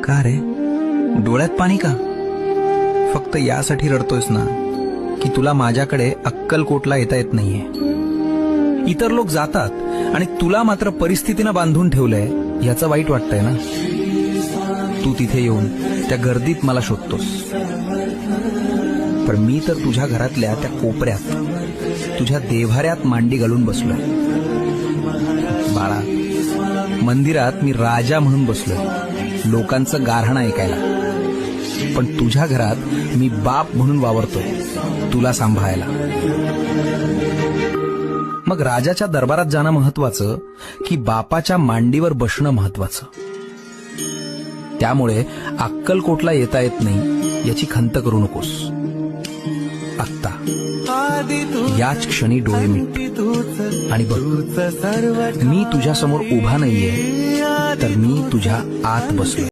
का रे, डोळ्यात पाणी का? फक्त यासाठी रडतोयस ना की तुला माझ्याकडे अक्कलकोटला येता येत नाहीये. इतर लोक जातात आणि तुला मात्र परिस्थितीनं बांधून ठेवलंय याचं वाईट वाटतंय ना. तू तिथे येऊन त्या गर्दीत मला शोधतोस, पण मी तर तुझ्या घरातल्या त्या कोपऱ्यात तुझ्या देव्हाऱ्यात मांडी घालून बसलोय. बाळा, मंदिरात मी राजा म्हणून बसलोय लोकांचं गारहाण ऐकायला, पण तुझ्या घरात मी बाप म्हणून वावरतोय तुला सांभाळायला. मग राजाच्या दरबारात जाणं महत्वाचं की बापाच्या मांडीवर बसणं महत्वाचं? त्यामुळे अक्कलकोटला येता येत नाही याची खंत करू नकोस. आत्ता याच क्षणी डोळे मिट आणि बघ, मी तुझ्या समोर उभा नाहीये, तर मी तुझ्या आत बसलोय.